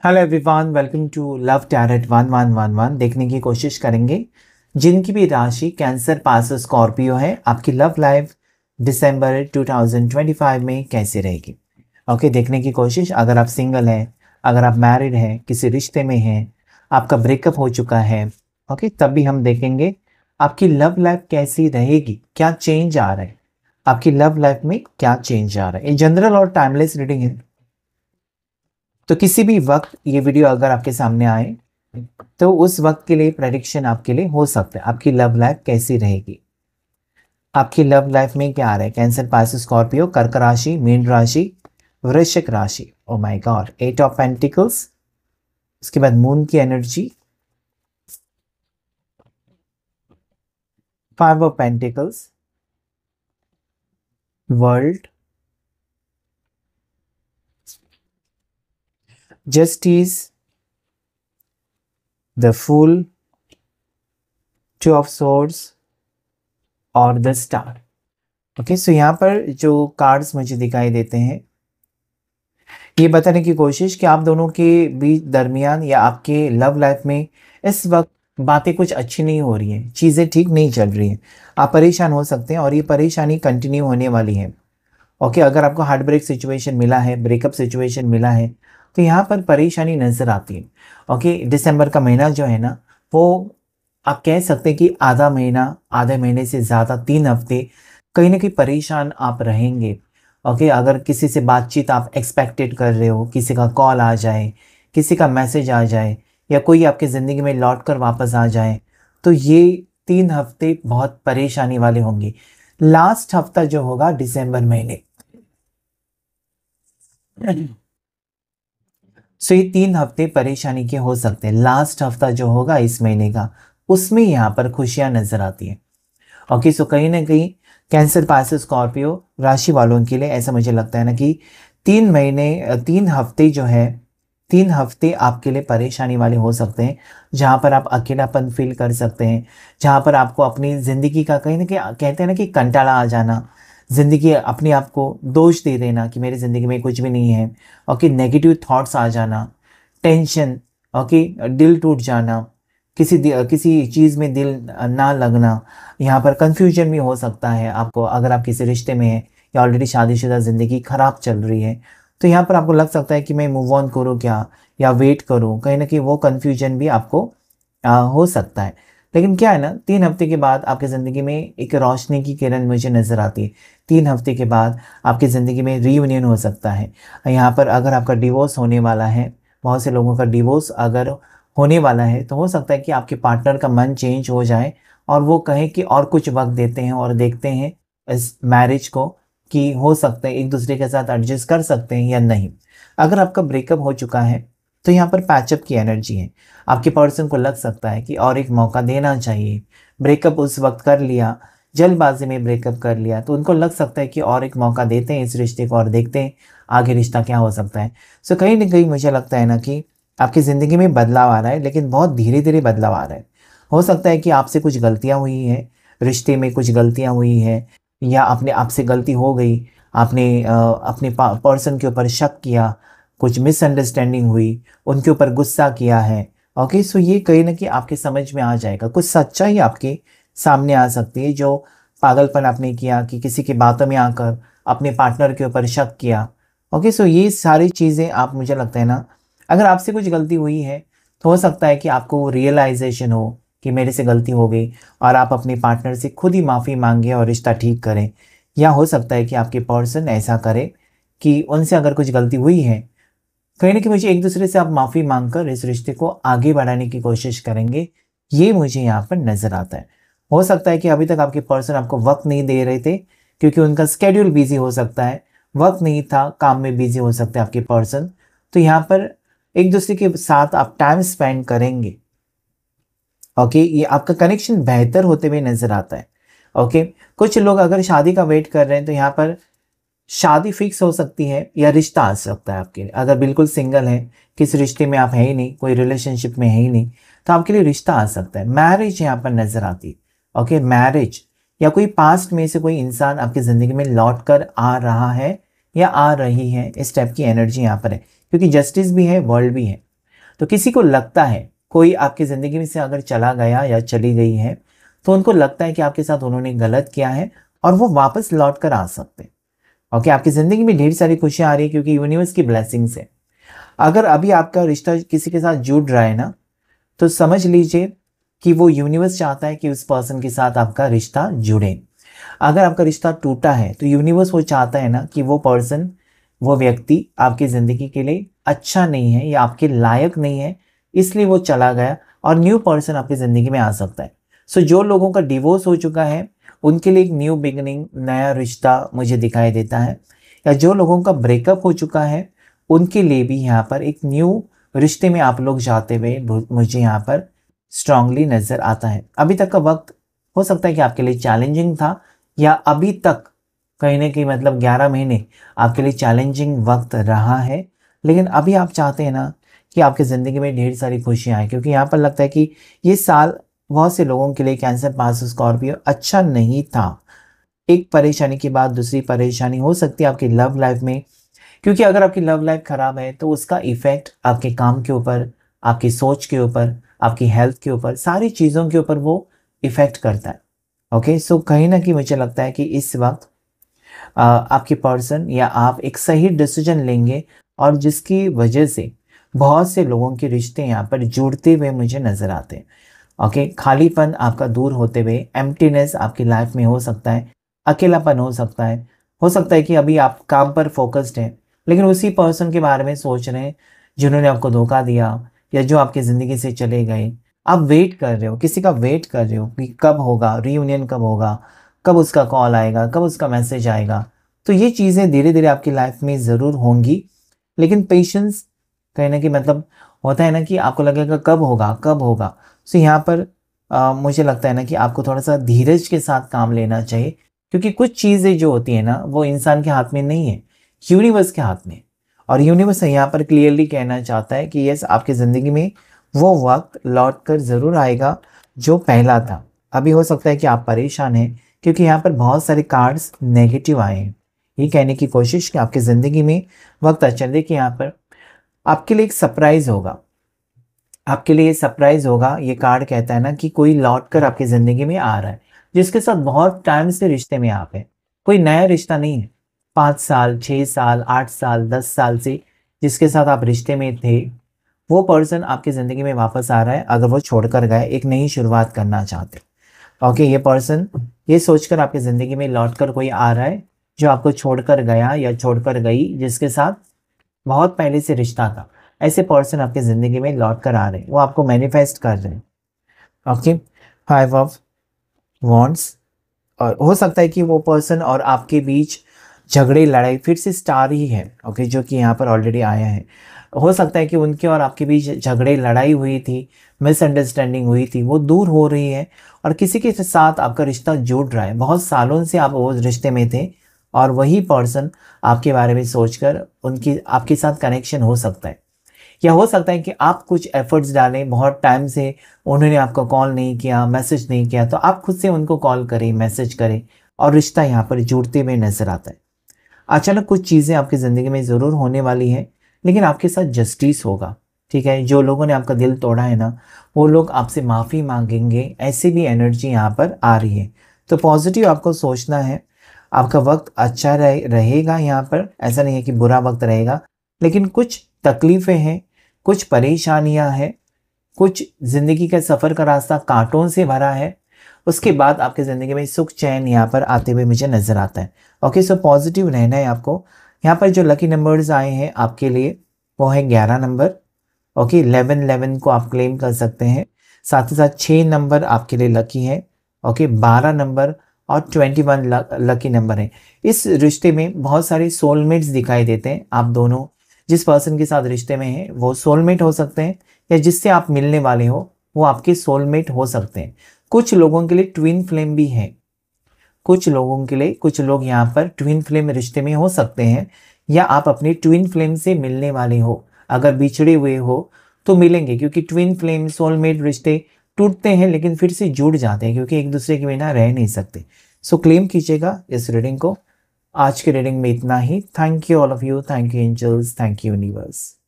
Hello everyone, welcome to love tarot 1111। देखने की कोशिश करेंगे जिनकी भी राशि कैंसर पास स्कॉर्पियो है, आपकी लव लाइफ दिसंबर 2025 में कैसे रहेगी। ओके, देखने की कोशिश। अगर आप सिंगल हैं, अगर आप मैरिड हैं, किसी रिश्ते में हैं, आपका ब्रेकअप हो चुका है, ओके, तब भी हम देखेंगे आपकी लव लाइफ कैसी रहेगी, क्या चेंज आ रहा है, आपकी लव लाइफ में क्या चेंज आ रहा है। ये जनरल और टाइमलेस रीडिंग है, तो किसी भी वक्त ये वीडियो अगर आपके सामने आए तो उस वक्त के लिए प्रेडिक्शन आपके लिए हो सकता है। आपकी लव लाइफ कैसी रहेगी, आपकी लव लाइफ में क्या आ रहा है। कैंसर, पाइसेस, स्कॉर्पियो, कर्क राशि, मीन राशि, वृश्चिक राशि। Oh my god, 8 of pentacles, उसके बाद मून की energy, 5 of pentacles, world, justice, the fool, 2 of swords और द स्टार। ओके, सो यहाँ पर जो कार्ड्स मुझे दिखाई देते हैं ये बताने की कोशिश कि आप दोनों के बीच दरमियान या आपके लव लाइफ में इस वक्त बातें कुछ अच्छी नहीं हो रही हैं, चीज़ें ठीक नहीं चल रही हैं, आप परेशान हो सकते हैं और ये परेशानी कंटिन्यू होने वाली है। ओके, अगर आपको हार्ट ब्रेक सिचुएशन मिला है, ब्रेकअप सिचुएशन मिला है, तो यहाँ पर परेशानी नज़र आती है। ओके, दिसंबर का महीना जो है ना, वो आप कह सकते हैं कि आधा महीना, आधे महीने से ज़्यादा 3 हफ्ते कहीं ना कहीं परेशान आप रहेंगे। ओके, अगर किसी से बातचीत आप एक्सपेक्टेड कर रहे हो, किसी का कॉल आ जाए, किसी का मैसेज आ जाए, या कोई आपकी ज़िंदगी में लौट कर वापस आ जाए, तो ये 3 हफ्ते बहुत परेशानी वाले होंगे। लास्ट हफ्ता जो होगा दिसंबर महीने, सो ये 3 हफ्ते परेशानी के हो सकते हैं। लास्ट हफ्ता जो होगा इस महीने का, उसमें यहाँ पर खुशियाँ नजर आती हैं। ओके, सो कहीं ना कहीं कैंसर, पाइसेस, स्कॉर्पियो राशि वालों के लिए ऐसा मुझे लगता है ना कि 3 महीने, 3 हफ्ते जो है, 3 हफ्ते आपके लिए परेशानी वाले हो सकते हैं, जहाँ पर आप अकेलापन फील कर सकते हैं, जहाँ पर आपको अपनी ज़िंदगी का कहीं ना कहीं कहते हैं ना कि कंटाला आ जाना, ज़िंदगी अपने आप को दोष दे देना कि मेरी ज़िंदगी में कुछ भी नहीं है। ओके, नेगेटिव थॉट्स आ जाना, टेंशन, ओके, दिल टूट जाना, किसी चीज़ में दिल ना लगना, यहाँ पर कंफ्यूजन भी हो सकता है आपको। अगर आप किसी रिश्ते में हैं या ऑलरेडी शादीशुदा ज़िंदगी ख़राब चल रही है, तो यहाँ पर आपको लग सकता है कि मैं मूव ऑन करूँ क्या, या वेट करूँ, कहीं ना कहीं वो कन्फ्यूजन भी आपको हो सकता है। लेकिन क्या है ना, 3 हफ्ते के बाद आपकी ज़िंदगी में एक रोशनी की किरण मुझे नज़र आती है। 3 हफ्ते के बाद आपकी ज़िंदगी में रीयूनियन हो सकता है। यहाँ पर अगर आपका डिवोर्स होने वाला है, बहुत से लोगों का डिवोर्स अगर होने वाला है, तो हो सकता है कि आपके पार्टनर का मन चेंज हो जाए और वो कहे कि और कुछ वक्त देते हैं और देखते हैं इस मैरिज को, कि हो सकता है एक दूसरे के साथ एडजस्ट कर सकते हैं या नहीं। अगर आपका ब्रेकअप हो चुका है, तो यहाँ पर पैचअप की एनर्जी है। आपके पर्सन को लग सकता है कि और एक मौका देना चाहिए। ब्रेकअप उस वक्त कर लिया, जल्दबाजी में ब्रेकअप कर लिया, तो उनको लग सकता है कि और एक मौका देते हैं इस रिश्ते को और देखते हैं आगे रिश्ता क्या हो सकता है। सो कहीं ना कहीं मुझे लगता है ना कि आपकी ज़िंदगी में बदलाव आ रहा है, लेकिन बहुत धीरे धीरे बदलाव आ रहा है। हो सकता है कि आपसे कुछ गलतियाँ हुई हैं, रिश्ते में कुछ गलतियाँ हुई हैं, या अपने आपसे गलती हो गई, आपने अपने पर्सन के ऊपर शक किया, कुछ मिसअंडरस्टैंडिंग हुई, उनके ऊपर गुस्सा किया है। ओके, सो ये कहीं ना कहीं आपके समझ में आ जाएगा, कुछ सच्चाई आपके सामने आ सकती है, जो पागलपन आपने किया कि किसी की बातों में आकर अपने पार्टनर के ऊपर शक किया। ओके, सो ये सारी चीज़ें आप, मुझे लगता है ना, अगर आपसे कुछ गलती हुई है, तो हो सकता है कि आपको रियलाइजेशन हो कि मेरे से गलती हो गई, और आप अपने पार्टनर से खुद ही माफ़ी मांगे और रिश्ता ठीक करें। या हो सकता है कि आपके पर्सन ऐसा करे कि उनसे अगर कुछ गलती हुई है, कहीं ना कहीं मुझे एक दूसरे से आप माफ़ी मांगकर इस रिश्ते को आगे बढ़ाने की कोशिश करेंगे। ये मुझे यहाँ पर नज़र आता है। हो सकता है कि अभी तक आपके पर्सन आपको वक्त नहीं दे रहे थे, क्योंकि उनका स्केड्यूल बिजी हो सकता है, वक्त नहीं था, काम में बिजी हो सकते हैं आपके पर्सन। तो यहाँ पर एक दूसरे के साथ आप टाइम स्पेंड करेंगे। ओके, ये आपका कनेक्शन बेहतर होते हुए नज़र आता है। ओके, कुछ लोग अगर शादी का वेट कर रहे हैं, तो यहाँ पर शादी फिक्स हो सकती है या रिश्ता आ सकता है आपके लिए। अगर बिल्कुल सिंगल है, किस रिश्ते में आप है ही नहीं, कोई रिलेशनशिप में है ही नहीं, तो आपके लिए रिश्ता आ सकता है। मैरिज यहाँ पर नजर आती है। ओके, मैरिज, या कोई पास्ट में से कोई इंसान आपकी ज़िंदगी में लौट कर आ रहा है या आ रही है, इस टाइप की एनर्जी यहाँ पर है, क्योंकि जस्टिस भी है, वर्ल्ड भी है। तो किसी को लगता है कोई आपकी ज़िंदगी में से अगर चला गया या चली गई है तो उनको लगता है कि आपके साथ उन्होंने गलत किया है और वो वापस लौट कर आ सकते हैं। ओके, आपकी ज़िंदगी में ढेर सारी खुशियाँ आ रही है क्योंकि यूनिवर्स की ब्लेसिंग्स है। अगर अभी आपका रिश्ता किसी के साथ जुड़ रहा है ना, तो समझ लीजिए कि वो यूनिवर्स चाहता है कि उस पर्सन के साथ आपका रिश्ता जुड़े। अगर आपका रिश्ता टूटा है तो यूनिवर्स वो चाहता है ना कि वो पर्सन, वो व्यक्ति आपकी ज़िंदगी के लिए अच्छा नहीं है या आपके लायक नहीं है, इसलिए वो चला गया और न्यू पर्सन आपकी ज़िंदगी में आ सकता है। सो जो लोगों का डिवोर्स हो चुका है उनके लिए एक न्यू बिगनिंग, नया रिश्ता मुझे दिखाई देता है। या जो लोगों का ब्रेकअप हो चुका है उनके लिए भी यहाँ पर एक न्यू रिश्ते में आप लोग जाते हुए मुझे यहाँ पर स्ट्रांगली नज़र आता है। अभी तक का वक्त हो सकता है कि आपके लिए चैलेंजिंग था, या अभी तक कहीं ना कहीं मतलब 11 महीने आपके लिए चैलेंजिंग वक्त रहा है, लेकिन अभी आप चाहते हैं ना कि आपकी ज़िंदगी में ढेर सारी खुशियाँ आए, क्योंकि यहाँ पर लगता है कि ये साल बहुत से लोगों के लिए, कैंसर, पास, स्कॉर्पियो, अच्छा नहीं था। एक परेशानी के बाद दूसरी परेशानी हो सकती है आपकी लव लाइफ में, क्योंकि अगर आपकी लव लाइफ ख़राब है तो उसका इफ़ेक्ट आपके काम के ऊपर, आपकी सोच के ऊपर, आपकी हेल्थ के ऊपर, सारी चीज़ों के ऊपर वो इफ़ेक्ट करता है। ओके, सो कहीं ना कहीं मुझे लगता है कि इस वक्त आपके पर्सन या आप एक सही डिसीजन लेंगे और जिसकी वजह से बहुत से लोगों के रिश्ते यहाँ पर जुड़ते हुए मुझे नज़र आते हैं। ओके, खालीपन आपका दूर होते हुए, एम्प्टीनेस आपकी लाइफ में हो सकता है, अकेलापन हो सकता है कि अभी आप काम पर फोकस्ड हैं लेकिन उसी पर्सन के बारे में सोच रहे हैं जिन्होंने आपको धोखा दिया या जो आपकी ज़िंदगी से चले गए। आप वेट कर रहे हो, किसी का वेट कर रहे हो कि कब होगा रीयूनियन, कब होगा, कब उसका कॉल आएगा, कब उसका मैसेज आएगा। तो ये चीज़ें धीरे धीरे आपकी लाइफ में ज़रूर होंगी, लेकिन पेशेंस कहीं ना कहीं मतलब होता है ना कि आपको लगेगा कब होगा कब होगा। सो यहाँ पर मुझे लगता है ना कि आपको थोड़ा सा धीरज के साथ काम लेना चाहिए, क्योंकि कुछ चीज़ें जो होती है ना वो इंसान के हाथ में नहीं है, यूनिवर्स के हाथ में। और यूनिवर्स यहाँ पर क्लियरली कहना चाहता है कि यस, आपकी ज़िंदगी में वो वक्त लौट कर ज़रूर आएगा जो पहला था। अभी हो सकता है कि आप परेशान हैं क्योंकि यहाँ पर बहुत सारे कार्ड्स नेगेटिव आए हैं। ये कहने की कोशिश कि आपकी ज़िंदगी में वक्त अच्छा, देखिए यहाँ पर आपके लिए एक सरप्राइज़ होगा, आपके लिए सरप्राइज़ होगा। ये कार्ड कहता है ना कि कोई लौट कर आपकी ज़िंदगी में आ रहा है जिसके साथ बहुत टाइम से रिश्ते में आप हैं। कोई नया रिश्ता नहीं है, 5 साल, 6 साल, 8 साल, 10 साल से जिसके साथ आप रिश्ते में थे, वो पर्सन आपकी ज़िंदगी में वापस आ रहा है। अगर वो छोड़कर गए, एक नई शुरुआत करना चाहते। ओके, ये पर्सन ये सोचकर आपकी ज़िंदगी में लौट कर कोई आ रहा है जो आपको छोड़कर गया या छोड़कर गई, जिसके साथ बहुत पहले से रिश्ता था। ऐसे पर्सन आपकी ज़िंदगी में लौट कर आ रहे हैं, वो आपको मैनिफेस्ट कर रहे हैं। Okay, 5 of wands. और हो सकता है कि वो पर्सन और आपके बीच झगड़े, लड़ाई फिर से स्टार ही है। ओके, जो कि यहाँ पर ऑलरेडी आया है। हो सकता है कि उनके और आपके बीच झगड़े, लड़ाई हुई थी, मिसअंडरस्टैंडिंग हुई थी, वो दूर हो रही है और किसी के साथ आपका रिश्ता जुड़ रहा है। बहुत सालों से आप वो रिश्ते में थे और वही पर्सन आपके बारे में सोचकर उनकी आपके साथ कनेक्शन हो सकता है। या हो सकता है कि आप कुछ एफर्ट्स डालें, बहुत टाइम से उन्होंने आपको कॉल नहीं किया, मैसेज नहीं किया, तो आप खुद से उनको कॉल करें, मैसेज करें और रिश्ता यहाँ पर जुड़ते हुए नज़र आता है। अचानक कुछ चीज़ें आपकी ज़िंदगी में ज़रूर होने वाली हैं, लेकिन आपके साथ जस्टिस होगा। ठीक है, जो लोगों ने आपका दिल तोड़ा है ना, वो लोग आपसे माफ़ी मांगेंगे, ऐसी भी एनर्जी यहाँ पर आ रही है। तो पॉजिटिव आपको सोचना है। आपका वक्त अच्छा रहेगा यहाँ पर, ऐसा नहीं है कि बुरा वक्त रहेगा, लेकिन कुछ तकलीफ़ें हैं, कुछ परेशानियाँ हैं, कुछ ज़िंदगी का सफ़र का रास्ता कांटों से भरा है। उसके बाद आपकी ज़िंदगी में सुख चैन यहाँ पर आते हुए मुझे नज़र आता है। ओके, सो पॉजिटिव रहना है आपको। यहाँ पर जो लकी नंबर्स आए हैं आपके लिए वो है 11 नंबर। ओके, 11 को आप क्लेम कर सकते हैं। साथ ही साथ 6 नंबर आपके लिए लकी है। ओके, 12 नंबर और 21 लकी नंबर है। इस रिश्ते में बहुत सारे सोलमेट्स दिखाई देते हैं। आप दोनों जिस पर्सन के साथ रिश्ते में हैं वो सोलमेट हो सकते हैं, या जिससे आप मिलने वाले हो वो आपके सोलमेट हो सकते हैं। कुछ लोगों के लिए ट्विन फ्लेम भी है। कुछ लोगों के लिए, कुछ लोग यहाँ पर ट्विन फ्लेम रिश्ते में हो सकते हैं, या आप अपने ट्विन फ्लेम से मिलने वाले हो। अगर बिछड़े हुए हो तो मिलेंगे, क्योंकि ट्विन फ्लेम, सोलमेट रिश्ते टूटते हैं लेकिन फिर से जुड़ जाते हैं, क्योंकि एक दूसरे के बिना रह नहीं सकते। सो क्लेम कीजिएगा इस रीडिंग को। आज के रीडिंग में इतना ही। Thank you all of you, thank you angels, thank you universe.